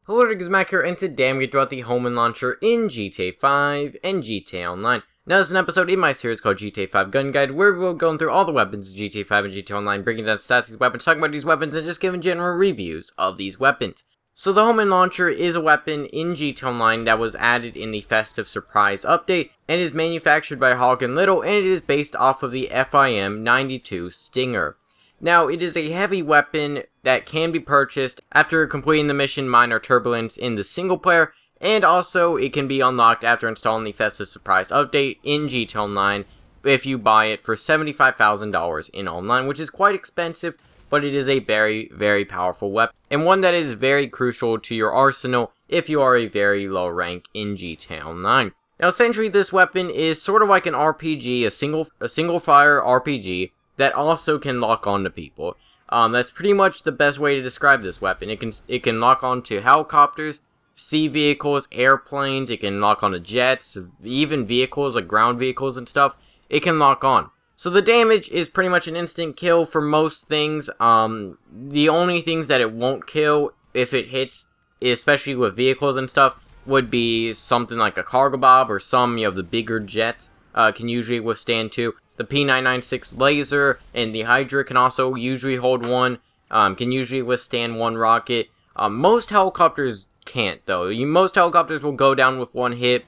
Hello, it is Mac here, and today I'm going to talk about the Holman Launcher in GTA 5 and GTA Online. Now, this is an episode in my series called GTA 5 Gun Guide, where we'll go through all the weapons in GTA 5 and GTA Online, breaking down stats of these weapons, talking about these weapons, and just giving general reviews of these weapons. So, the Holman Launcher is a weapon in GTA Online that was added in the Festive Surprise update, and is manufactured by Hog & Little, and it is based off of the FIM-92 Stinger. Now, it is a heavy weapon that can be purchased after completing the mission Minor Turbulence in the single player, and also it can be unlocked after installing the Festive Surprise update in GTA Online if you buy it for $75,000 in online, which is quite expensive, but it is a very, very powerful weapon, and one that is very crucial to your arsenal if you are a very low rank in GTA Online. Now, essentially, this weapon is sort of like an RPG, a single fire RPG, that also can lock on to people. That's pretty much the best way to describe this weapon. It can lock on to helicopters, sea vehicles, airplanes. It can lock on to jets, even vehicles like ground vehicles and stuff. It can lock on. So the damage is pretty much an instant kill for most things. The only things that it won't kill if it hits, especially with vehicles and stuff, would be something like a cargo bomb or some the bigger jets can usually withstand too. The P996 laser and the Hydra can also usually hold one, can usually withstand one rocket. Most helicopters can't, though. Most helicopters will go down with one hit,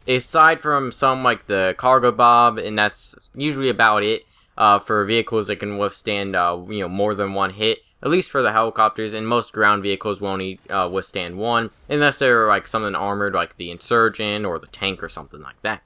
aside from some like the Cargo Bomb, and that's usually about it for vehicles that can withstand more than one hit. At least for the helicopters, and most ground vehicles will only withstand one, unless they're like something armored like the Insurgent or the tank or something like that.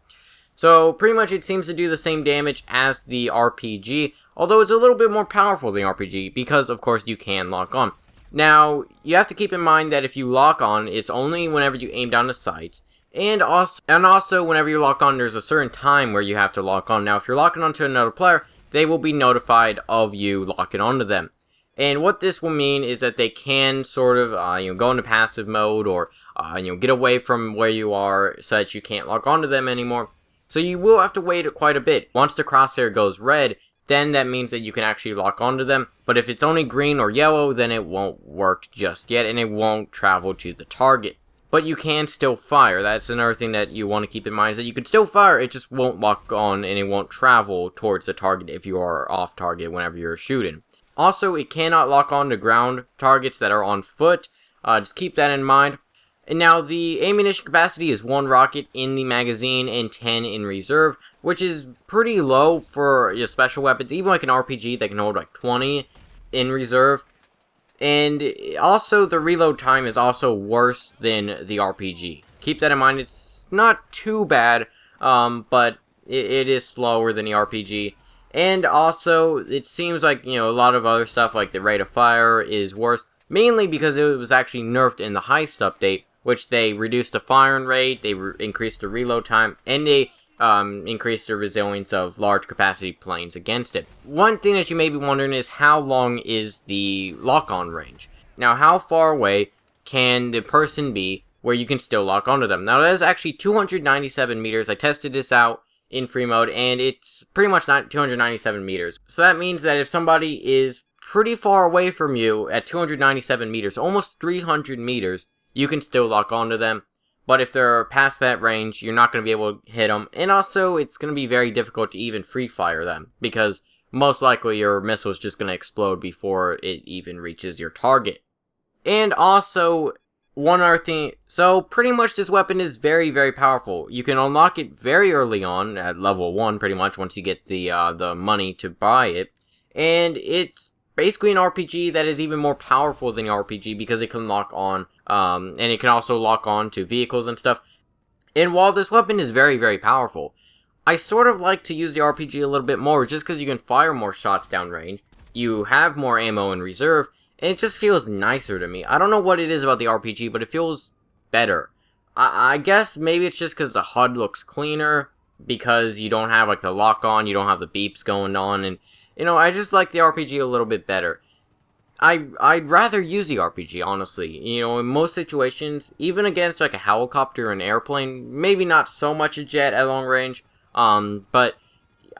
So, pretty much it seems to do the same damage as the RPG, although it's a little bit more powerful than the RPG, because, of course, you can lock on. Now, you have to keep in mind that if you lock on, it's only whenever you aim down the sights, and also whenever you lock on, there's a certain time where you have to lock on. Now, if you're locking onto another player, they will be notified of you locking onto them. And what this will mean is that they can sort of, go into passive mode, or, get away from where you are so that you can't lock onto them anymore. So you will have to wait quite a bit. Once the crosshair goes red, then that means that you can actually lock onto them. But if it's only green or yellow, then it won't work just yet, and it won't travel to the target. But you can still fire. That's another thing that you want to keep in mind, is that you can still fire, it just won't lock on, and it won't travel towards the target if you are off target whenever you're shooting. Also, it cannot lock on to ground targets that are on foot. Just keep that in mind. And now, the ammunition capacity is 1 rocket in the magazine and 10 in reserve, which is pretty low for your special weapons, even like an RPG that can hold like 20 in reserve. And also, the reload time is also worse than the RPG. Keep that in mind. It's not too bad, but it is slower than the RPG. And also, it seems like, a lot of other stuff like the rate of fire is worse, mainly because it was actually nerfed in the Heist update, which they reduced the firing rate, they increased the reload time, and they increased the resilience of large capacity planes against it. One thing that you may be wondering is how long is the lock-on range? Now, how far away can the person be where you can still lock onto them? Now, that is actually 297 meters. I tested this out in free mode, and it's pretty much not 297 meters. So that means that if somebody is pretty far away from you at 297 meters, almost 300 meters, you can still lock onto them. But if they're past that range, you're not going to be able to hit them. And also, it's going to be very difficult to even free fire them, because most likely your missile is just going to explode before it even reaches your target. And also, one other thing, so pretty much this weapon is very, very powerful. You can unlock it very early on, at level 1 pretty much, once you get the money to buy it. And it's basically an RPG that is even more powerful than the RPG, because it can lock on, and it can also lock on to vehicles and stuff. And while this weapon is very, very powerful, I sort of like to use the RPG a little bit more, just because you can fire more shots downrange, you have more ammo in reserve, and it just feels nicer to me. I don't know what it is about the RPG, but it feels better. I guess maybe it's just because the HUD looks cleaner, because you don't have like the lock on, you don't have the beeps going on, and I just like the RPG a little bit better. I'd rather use the RPG, honestly. In most situations, even against like a helicopter or an airplane, maybe not so much a jet at long range, but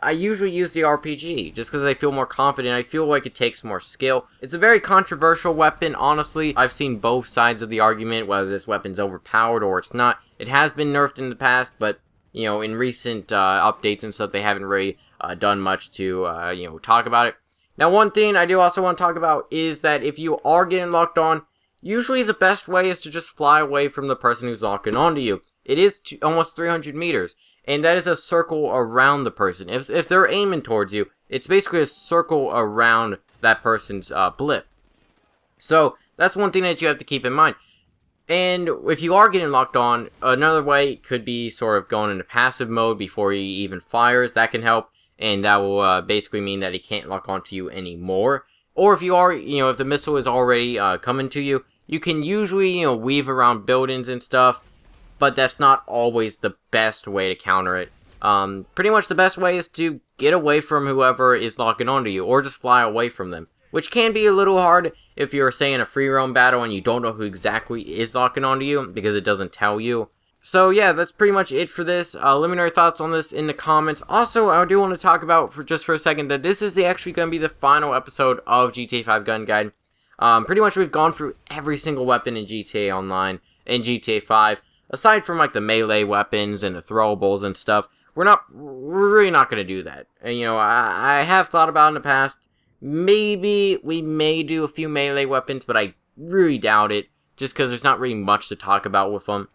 I usually use the RPG, just because I feel more confident. I feel like it takes more skill. It's a very controversial weapon, honestly. I've seen both sides of the argument, whether this weapon's overpowered or it's not. It has been nerfed in the past, but, you know, in recent updates and stuff, they haven't really done much to, you know, talk about it. Now, one thing I do also want to talk about is that if you are getting locked on, usually the best way is to just fly away from the person who's locking onto you. It is almost 300 meters, and that is a circle around the person. If they're aiming towards you, it's basically a circle around that person's blip. So, that's one thing that you have to keep in mind. And if you are getting locked on, another way could be sort of going into passive mode before he even fires. That can help. And that will basically mean that he can't lock onto you anymore. Or if you are, you know, if the missile is already coming to you, you can usually, you know, weave around buildings and stuff, but that's not always the best way to counter it. Pretty much the best way is to get away from whoever is locking onto you, or just fly away from them, which can be a little hard if you're, say, in a free roam battle and you don't know who exactly is locking onto you, because it doesn't tell you. So yeah, that's pretty much it for this. Let me know your thoughts on this in the comments. Also, I do want to talk about for a second that this is actually going to be the final episode of GTA 5 Gun Guide. Pretty much we've gone through every single weapon in GTA Online and GTA 5, aside from like the melee weapons and the throwables and stuff. We're really not going to do that. And, you know, I have thought about it in the past. Maybe we may do a few melee weapons, but I really doubt it, just because there's not really much to talk about with them.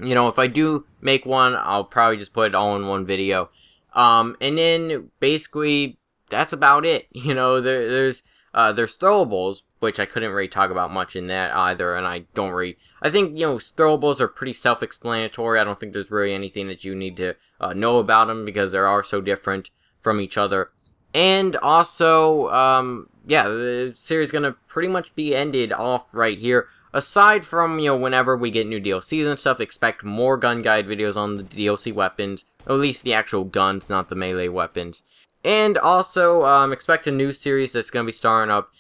You know, if I do make one, I'll probably just put it all in one video. And then, basically, that's about it. You know, there's throwables, which I couldn't really talk about much in that either, and I think, you know, throwables are pretty self-explanatory. I don't think there's really anything that you need to know about them, because they are so different from each other. And also, yeah, the series is going to pretty much be ended off right here. Aside from, you know, whenever we get new DLCs and stuff, expect more gun guide videos on the DLC weapons. At least the actual guns, not the melee weapons. And also, expect a new series that's going to be starting up.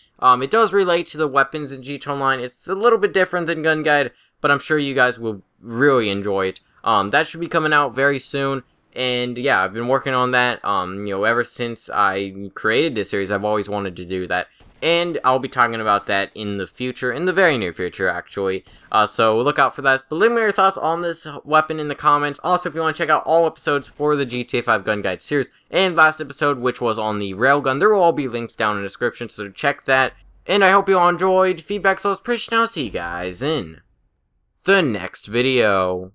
It does relate to the weapons in GTA Online. It's a little bit different than Gun Guide, but I'm sure you guys will really enjoy it. That should be coming out very soon. And yeah, I've been working on that, you know, ever since I created this series. I've always wanted to do that. And I'll be talking about that in the future, in the very near future, actually. So look out for that. But leave me your thoughts on this weapon in the comments. Also, if you want to check out all episodes for the GTA 5 Gun Guide series, and last episode, which was on the railgun, there will all be links down in the description, so check that. And I hope you all enjoyed. Feedback so appreciated. I'll see you guys in the next video.